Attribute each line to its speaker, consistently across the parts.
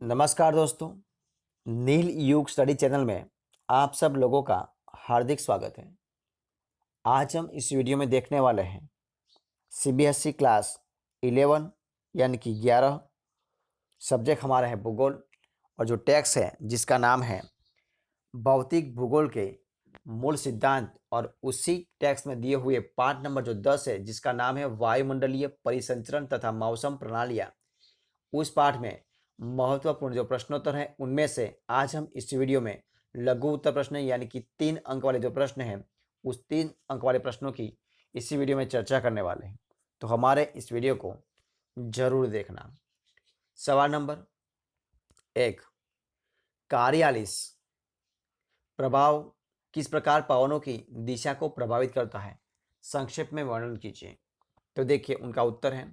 Speaker 1: नमस्कार दोस्तों, नील युग स्टडी चैनल में आप सब लोगों का हार्दिक स्वागत है। आज हम इस वीडियो में देखने वाले हैं सीबीएसई क्लास 11 यानी कि 11। सब्जेक्ट हमारा है भूगोल और जो टेक्स्ट है जिसका नाम है भौतिक भूगोल के मूल सिद्धांत, और उसी टेक्स्ट में दिए हुए पाठ नंबर जो 10 है जिसका नाम है वायुमंडलीय परिसंचरण तथा मौसम प्रणालियाँ। उस पाठ में महत्वपूर्ण जो प्रश्नोत्तर हैं उनमें से आज हम इस वीडियो में लघु उत्तर प्रश्न यानी कि 3 अंक वाले जो प्रश्न हैं उस 3 अंक वाले प्रश्नों की इसी वीडियो में चर्चा करने वाले हैं, तो हमारे इस वीडियो को जरूर देखना। सवाल नंबर 1, कार्यालिस प्रभाव किस प्रकार पवनों की दिशा को प्रभावित करता है, संक्षेप में वर्णन कीजिए। तो देखिए उनका उत्तर है,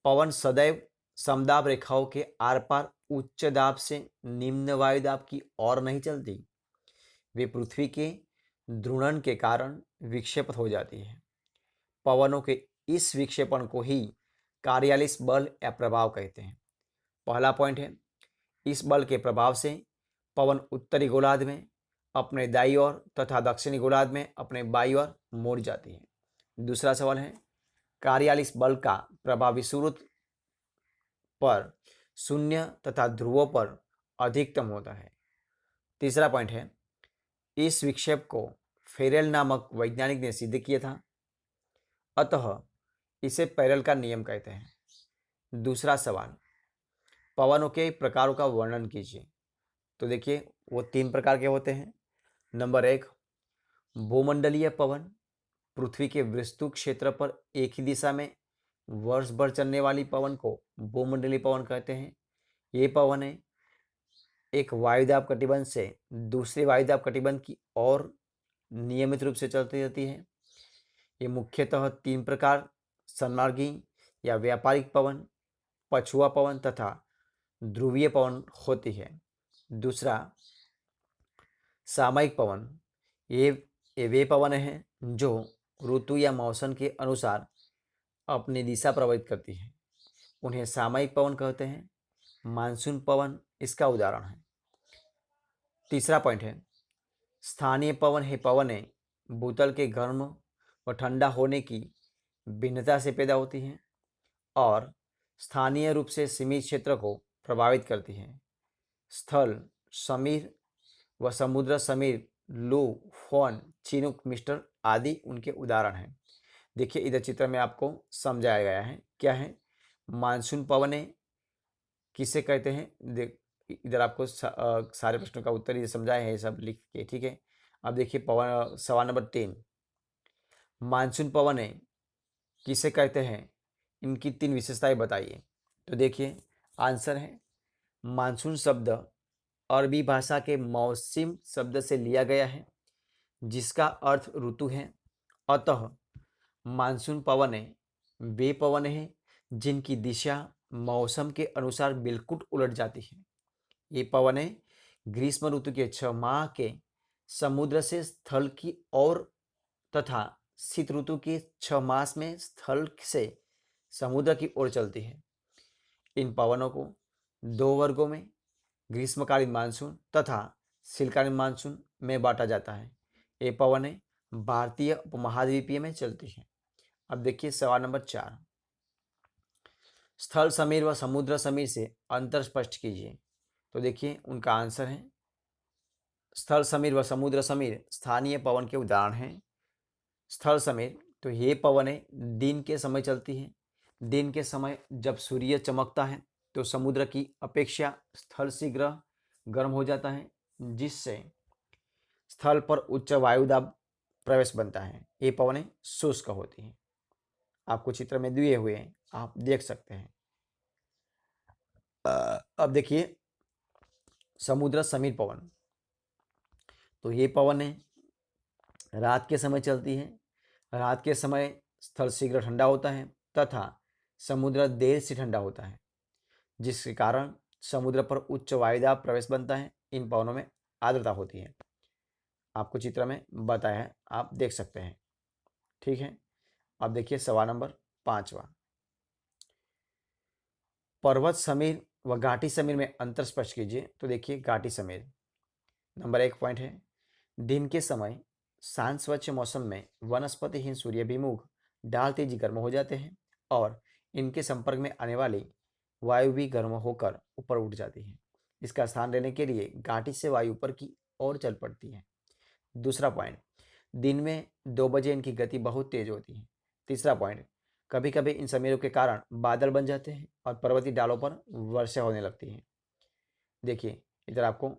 Speaker 1: पवन सदैव समदाब रेखाओं के आर पार उच्च दाब से निम्न वायु दाब की ओर नहीं चलती, वे पृथ्वी के ध्रुवण के कारण विक्षेपित हो जाती है। पवनों के इस विक्षेपण को ही कार्यालिस बल या प्रभाव कहते हैं। पहला पॉइंट है, इस बल के प्रभाव से पवन उत्तरी गोलार्ध में अपने दाईं ओर तथा दक्षिणी गोलार्ध में अपने बाईं ओर मुड़ जाती है। दूसरा सवाल है, कार्यालिस बल का प्रभाव विषुववृत्त पर शून्य तथा ध्रुवों पर अधिकतम होता है। तीसरा पॉइंट है, इस विक्षेप को फेरेल नामक वैज्ञानिक ने सिद्ध किया था, अतः इसे पेरेल का नियम कहते हैं। दूसरा सवाल, पवनों के प्रकारों का वर्णन कीजिए। तो देखिए वो 3 प्रकार के होते हैं। नंबर 1, भूमंडलीय पवन, पृथ्वी के विस्तृत क्षेत्र पर एक ही दिशा में वर्ष भर चलने वाली पवन को भूमंडलीय पवन कहते हैं। ये पवन है एक वायुदाब कटिबंध से दूसरे वायुदाब कटिबंध की ओर नियमित रूप से चलती रहती है। ये मुख्यतः 3 प्रकार, सन्मार्गी या व्यापारिक पवन, पछुआ पवन तथा ध्रुवीय पवन होती है। दूसरा, सामयिक पवन, ये वे पवन हैं जो ऋतु या मौसम के अनुसार अपनी दिशा प्रभावित करती है, उन्हें सामयिक पवन कहते हैं। मानसून पवन इसका उदाहरण है। तीसरा पॉइंट है, स्थानीय पवन है पवन है भूतल के गर्म व ठंडा होने की भिन्नता से पैदा होती हैं और स्थानीय रूप से सीमित क्षेत्र को प्रभावित करती हैं। स्थल समीर व समुद्र समीर, लू, फोन, चिनुक, मिस्टर आदि उनके उदाहरण हैं। देखिए इधर चित्र में आपको समझाया गया है क्या है। मानसून पवनें किसे कहते हैं, देख इधर आपको सारे प्रश्नों का उत्तर ये समझाए हैं, सब लिख के, ठीक है। अब देखिए पवन सवाल नंबर 3, मानसून पवनें किसे कहते हैं, इनकी 3 विशेषताएं बताइए। तो देखिए आंसर है, मानसून शब्द अरबी भाषा के मौसम शब्द से लिया गया है जिसका अर्थ ऋतु है, अतः मानसून पवनें वे पवन हैं जिनकी दिशा मौसम के अनुसार बिल्कुल उलट जाती है। ये पवनें ग्रीष्म ऋतु के 6 माह के समुद्र से स्थल की ओर तथा शीत ऋतु के 6 मास में स्थल से समुद्र की ओर चलती है। इन पवनों को 2 वर्गों में ग्रीष्मकालीन मानसून तथा शीतकालीन मानसून में बांटा जाता है। ये पवनें भारतीय उपमहाद्वीपीय में चलती हैं। अब देखिए सवाल नंबर 4, स्थल समीर व समुद्र समीर से अंतर स्पष्ट कीजिए। तो देखिए उनका आंसर है, स्थल समीर व समुद्र समीर स्थानीय पवन के उदाहरण हैं। स्थल समीर तो ये पवनें दिन के समय चलती हैं। दिन के समय जब सूर्य चमकता है तो समुद्र की अपेक्षा स्थल शीघ्र गर्म हो जाता है, जिससे स्थल पर उच्च वायुदाब प्रवेश बनता है। ये पवनें शुष्क होती हैं। आपको चित्र में दिए हुए हैं, आप देख सकते हैं। अब देखिए समुद्र समीर पवन, तो ये पवनें रात के समय चलती हैं। रात के समय स्थल शीघ्र ठंडा होता है तथा समुद्र देर से ठंडा होता है, जिसके कारण समुद्र पर उच्च वायुदाब प्रवेश बनता है। इन पवनों में आर्द्रता होती है। आपको चित्र में बताया है, आप देख सकते हैं, ठीक है। अब देखिए सवाल नंबर 5वां, पर्वत समीर व घाटी समीर में अंतर स्पष्ट कीजिए। तो देखिए घाटी समीर, नंबर 1 पॉइंट है, दिन के समय शांत स्वच्छ मौसम में वनस्पतिहीन सूर्याभिमुख डाल तेजी गर्म हो जाते हैं और इनके संपर्क में आने वाली वायु भी गर्म होकर ऊपर उठ जाती है। इसका स्थान लेने के लिए घाटी से वायु ऊपर की ओर चल पड़ती है। दूसरा पॉइंट, दिन में 2 बजे इनकी गति बहुत तेज होती है। तीसरा पॉइंट, कभी कभी इन समीरों के कारण बादल बन जाते हैं और पर्वतीय डालों पर वर्षा होने लगती है। देखिए इधर आपको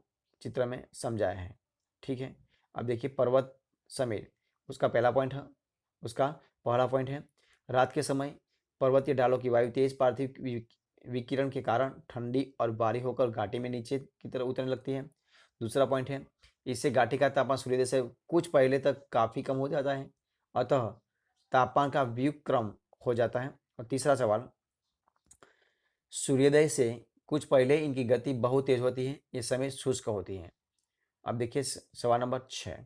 Speaker 1: चित्र में समझाया है, ठीक है। अब देखिए पर्वत समीर, उसका पहला पॉइंट है, उसका पहला पॉइंट है, रात के समय पर्वतीय डालों की वायु तेज पार्थिव विकिरण के कारण ठंडी और भारी होकर घाटी में नीचे की तरफ उतरने लगती है। दूसरा पॉइंट है, इससे घाटी का तापमान सूर्योदय से कुछ पहले तक काफ़ी कम हो जाता है, अतः तापमान का व्युक्रम हो जाता है। और तीसरा सवाल, सूर्योदय से कुछ पहले इनकी गति बहुत तेज होती है, ये समय शुष्क होती है। अब देखिए सवाल नंबर 6,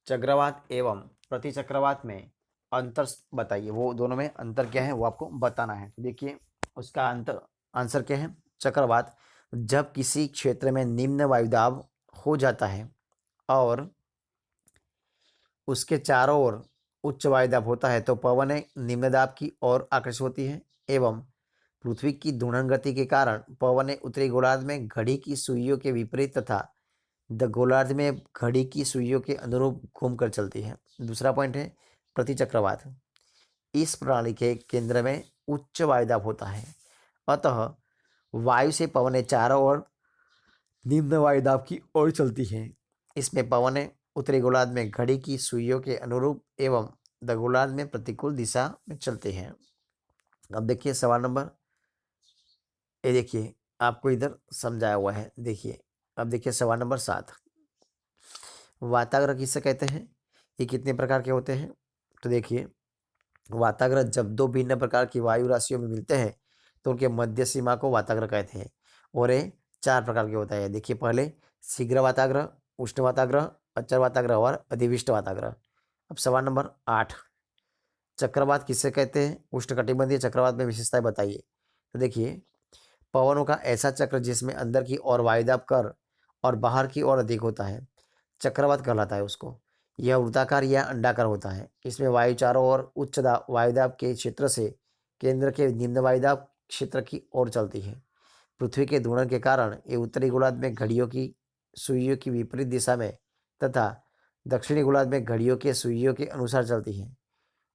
Speaker 1: चक्रवात एवं प्रतिचक्रवात में अंतर बताइए। वो दोनों में अंतर क्या है वो आपको बताना है। देखिए उसका आंसर क्या है। चक्रवात जब किसी क्षेत्र में निम्न वायुदाब हो जाता है और उसके चारों ओर उच्च वायुदाब होता है तो पवनें निम्न दाब की ओर आकर्षित होती है एवं पृथ्वी की घूर्णन गति के कारण पवनें उत्तरी गोलार्ध में घड़ी की सुइयों के विपरीत तथा द गोलार्ध में घड़ी की सुइयों के अनुरूप घूमकर चलती है। दूसरा पॉइंट है प्रतिचक्रवात, इस प्रणाली के केंद्र में उच्च वायुदाब होता है, अतः वायु से पवनें चारों ओर निम्न वायुदाब की ओर चलती हैं। इसमें पवनें उत्तरी गोलार्ध में घड़ी की सुइयों के अनुरूप एवं द गोलार्ध में प्रतिकूल दिशा में चलते हैं। अब देखिए सवाल नंबर, ये देखिए आपको इधर समझाया हुआ है। देखिए अब देखिए सवाल नंबर 7, वाताग्रह किसे कहते हैं, ये कितने प्रकार के होते हैं। तो देखिए वाताग्रह जब दो भिन्न प्रकार की वायु राशियों में मिलते हैं तो उनके मध्य सीमा को वाताग्रह कहते हैं और ये 4 प्रकार के होता है। देखिए पहले शीघ्र वाताग्रह, उष्ण वाताग्रह, अचर वाताग्रह और अधिविष्ट वाताग्रह। अब सवाल नंबर 8, चक्रवात किसे कहते हैं, उष्णकटिबंधीय चक्रवात में विशेषताएं बताइए। तो देखिए पवनों का ऐसा चक्र जिसमें अंदर की ओर वायुदाब कर और बाहर की ओर अधिक होता है चक्रवात कहलाता है उसको। यह वृत्ताकार या अंडाकार होता है। इसमें वायु चारों ओर उच्च वायुदाब के क्षेत्र से केंद्र के निम्न वायुदाब क्षेत्र की ओर चलती है। पृथ्वी के घूर्णन के कारण ये उत्तरी गोलार्ध में घड़ियों की सुइयों की विपरीत दिशा में तथा दक्षिणी गोलार्ध में घड़ियों के सुइयों के अनुसार चलती है।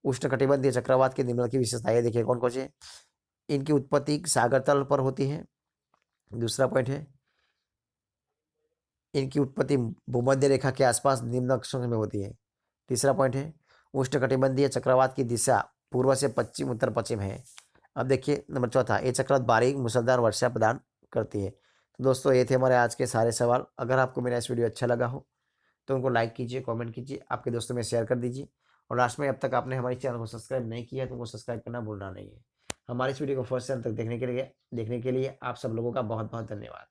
Speaker 1: उष्णकटिबंधीय चक्रवात के निम्न की विशेषताएं देखिए कौन कौन से। इनकी उत्पत्ति सागर तल पर होती है। दूसरा पॉइंट है, इनकी उत्पत्ति भूमध्य रेखा के आसपास निम्न अक्षांश में होती है। तीसरा पॉइंट है, उष्णकटिबंधीय चक्रवात की दिशा पूर्व से पश्चिम उत्तर पश्चिम है। अब देखिए नंबर 4, ये चक्रवात बारीक मूसलाधार वर्षा प्रदान करती है। तो दोस्तों ये थे हमारे आज के सारे सवाल। अगर आपको मेरा इस वीडियो अच्छा लगा हो तो उनको लाइक कीजिए, कमेंट कीजिए, आपके दोस्तों में शेयर कर दीजिए और लास्ट में अब तक आपने हमारे चैनल को सब्सक्राइब नहीं किया तो उनको सब्सक्राइब करना भूलना नहीं है। हमारे इस वीडियो को फर्स्ट टाइम तक देखने के लिए आप सब लोगों का बहुत बहुत धन्यवाद।